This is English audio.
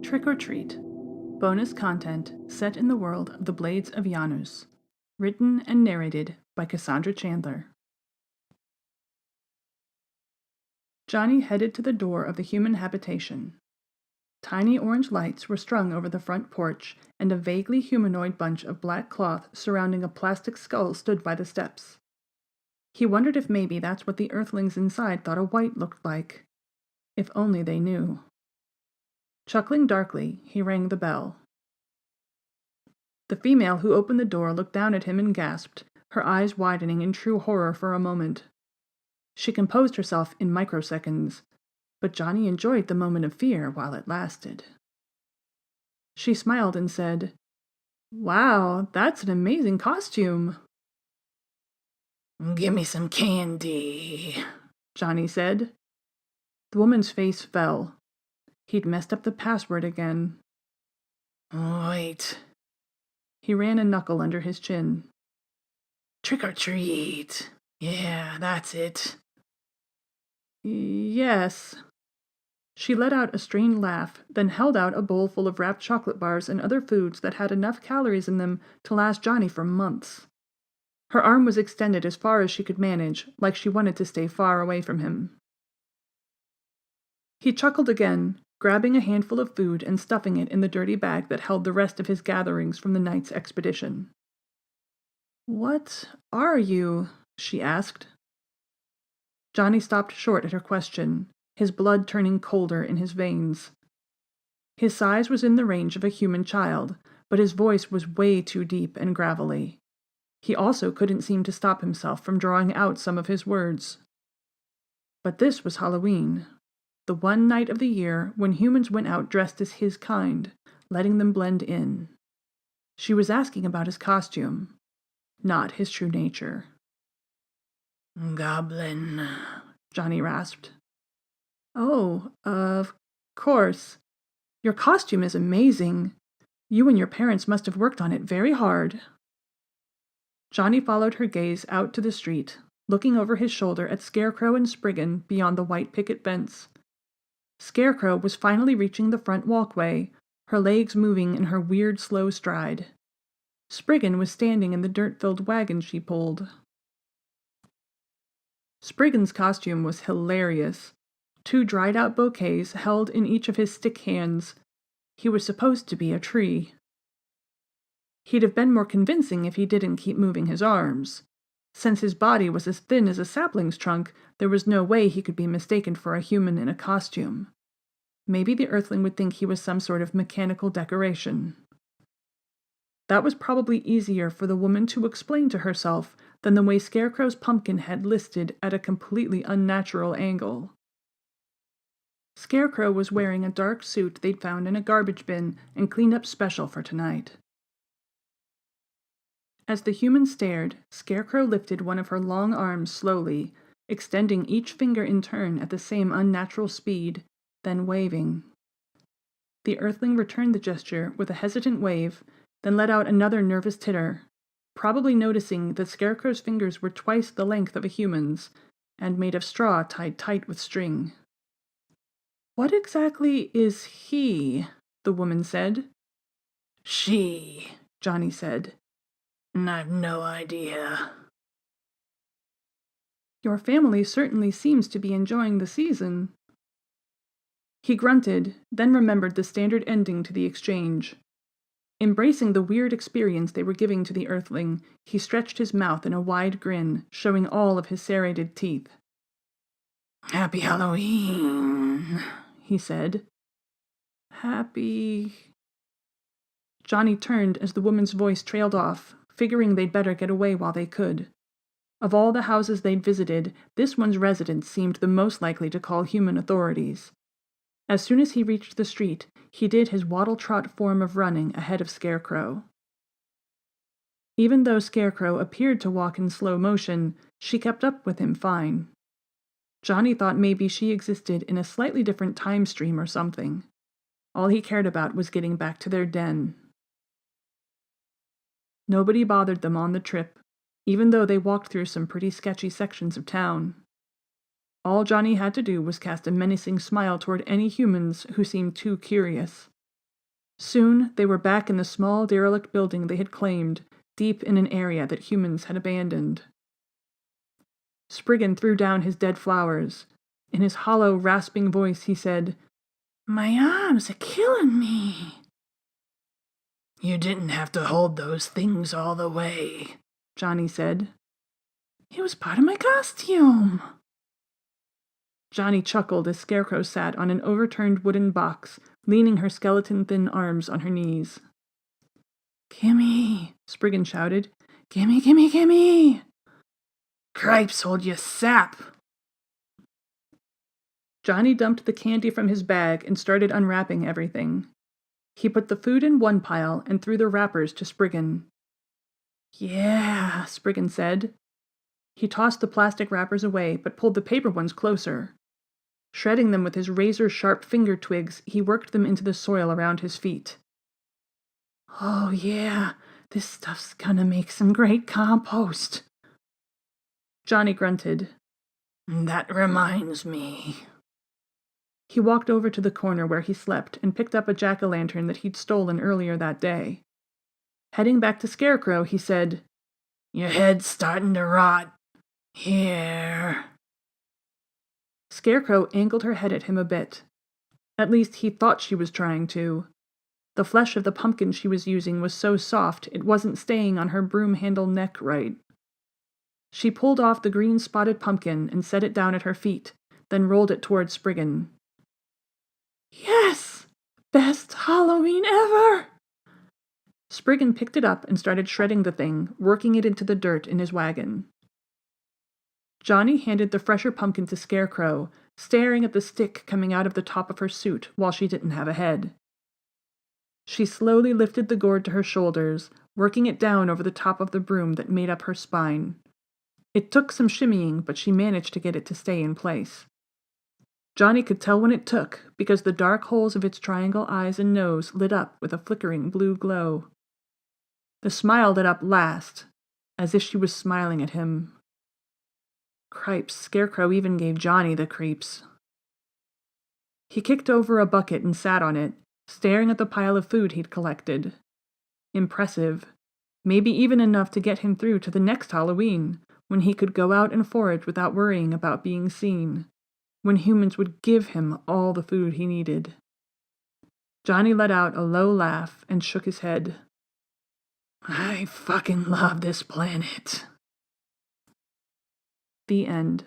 Trick or Treat. Bonus content set in the world of the Blades of Janus. Written and narrated by Cassandra Chandler. Johnny headed to the door of the human habitation. Tiny orange lights were strung over the front porch, and a vaguely humanoid bunch of black cloth surrounding a plastic skull stood by the steps. He wondered if maybe that's what the earthlings inside thought a white looked like. If only they knew. Chuckling darkly, he rang the bell. The female who opened the door looked down at him and gasped, her eyes widening in true horror for a moment. She composed herself in microseconds, but Johnny enjoyed the moment of fear while it lasted. She smiled and said, "Wow, that's an amazing costume." "Give me some candy," Johnny said. The woman's face fell. He'd messed up the password again. "Wait." He ran a knuckle under his chin. "Trick or treat. Yeah, that's it." "Yes." She let out a strained laugh, then held out a bowl full of wrapped chocolate bars and other foods that had enough calories in them to last Johnny for months. Her arm was extended as far as she could manage, like she wanted to stay far away from him. He chuckled again, grabbing a handful of food and stuffing it in the dirty bag that held the rest of his gatherings from the night's expedition. "What are you?" she asked. Johnny stopped short at her question, his blood turning colder in his veins. His size was in the range of a human child, but his voice was way too deep and gravelly. He also couldn't seem to stop himself from drawing out some of his words. But this was Halloween, the one night of the year when humans went out dressed as his kind, letting them blend in. She was asking about his costume, not his true nature. "Goblin," Johnny rasped. "Oh, of course. Your costume is amazing. You and your parents must have worked on it very hard." Johnny followed her gaze out to the street, looking over his shoulder at Scarecrow and Spriggan beyond the white picket fence. Scarecrow was finally reaching the front walkway, her legs moving in her weird, slow stride. Spriggan was standing in the dirt-filled wagon she pulled. Spriggan's costume was hilarious. 2 dried-out bouquets held in each of his stick hands. He was supposed to be a tree. He'd have been more convincing if he didn't keep moving his arms. Since his body was as thin as a sapling's trunk, there was no way he could be mistaken for a human in a costume. Maybe the Earthling would think he was some sort of mechanical decoration. That was probably easier for the woman to explain to herself than the way Scarecrow's pumpkin head listed at a completely unnatural angle. Scarecrow was wearing a dark suit they'd found in a garbage bin and cleaned up special for tonight. As the human stared, Scarecrow lifted one of her long arms slowly, extending each finger in turn at the same unnatural speed, then waving. The Earthling returned the gesture with a hesitant wave, then let out another nervous titter, probably noticing that Scarecrow's fingers were twice the length of a human's, and made of straw tied tight with string. "What exactly is he?" the woman said. "She," Johnny said. "I've no idea." "Your family certainly seems to be enjoying the season." He grunted, then remembered the standard ending to the exchange. Embracing the weird experience they were giving to the Earthling, he stretched his mouth in a wide grin, showing all of his serrated teeth. "Happy Halloween," he said. "Happy..." Johnny turned as the woman's voice trailed off, figuring they'd better get away while they could. Of all the houses they'd visited, this one's residents seemed the most likely to call human authorities. As soon as he reached the street, he did his waddle-trot form of running ahead of Scarecrow. Even though Scarecrow appeared to walk in slow motion, she kept up with him fine. Johnny thought maybe she existed in a slightly different time stream or something. All he cared about was getting back to their den. Nobody bothered them on the trip, even though they walked through some pretty sketchy sections of town. All Johnny had to do was cast a menacing smile toward any humans who seemed too curious. Soon they were back in the small derelict building they had claimed, deep in an area that humans had abandoned. Spriggan threw down his dead flowers. In his hollow, rasping voice he said, "My arms are killing me." "You didn't have to hold those things all the way," Johnny said. "It was part of my costume." Johnny chuckled as Scarecrow sat on an overturned wooden box, leaning her skeleton-thin arms on her knees. "Gimme!" Spriggan shouted. "Gimme, gimme, gimme!" "Cripes hold you sap!" Johnny dumped the candy from his bag and started unwrapping everything. He put the food in one pile and threw the wrappers to Spriggan. "Yeah," Spriggan said. He tossed the plastic wrappers away, but pulled the paper ones closer. Shredding them with his razor-sharp finger twigs, he worked them into the soil around his feet. "Oh yeah, this stuff's gonna make some great compost." Johnny grunted. "That reminds me." He walked over to the corner where he slept and picked up a jack-o'-lantern that he'd stolen earlier that day. Heading back to Scarecrow, he said, "Your head's starting to rot. Here." Scarecrow angled her head at him a bit. At least he thought she was trying to. The flesh of the pumpkin she was using was so soft it wasn't staying on her broom-handle neck right. She pulled off the green-spotted pumpkin and set it down at her feet, then rolled it toward Spriggan. "Yes! Best Halloween ever!" Spriggan picked it up and started shredding the thing, working it into the dirt in his wagon. Johnny handed the fresher pumpkin to Scarecrow, staring at the stick coming out of the top of her suit while she didn't have a head. She slowly lifted the gourd to her shoulders, working it down over the top of the broom that made up her spine. It took some shimmying, but she managed to get it to stay in place. Johnny could tell when it took, because the dark holes of its triangle eyes and nose lit up with a flickering blue glow. The smile lit up last, as if she was smiling at him. Cripes, Scarecrow even gave Johnny the creeps. He kicked over a bucket and sat on it, staring at the pile of food he'd collected. Impressive. Maybe even enough to get him through to the next Halloween, when he could go out and forage without worrying about being seen, when humans would give him all the food he needed. Johnny let out a low laugh and shook his head. "I fucking love this planet." The end.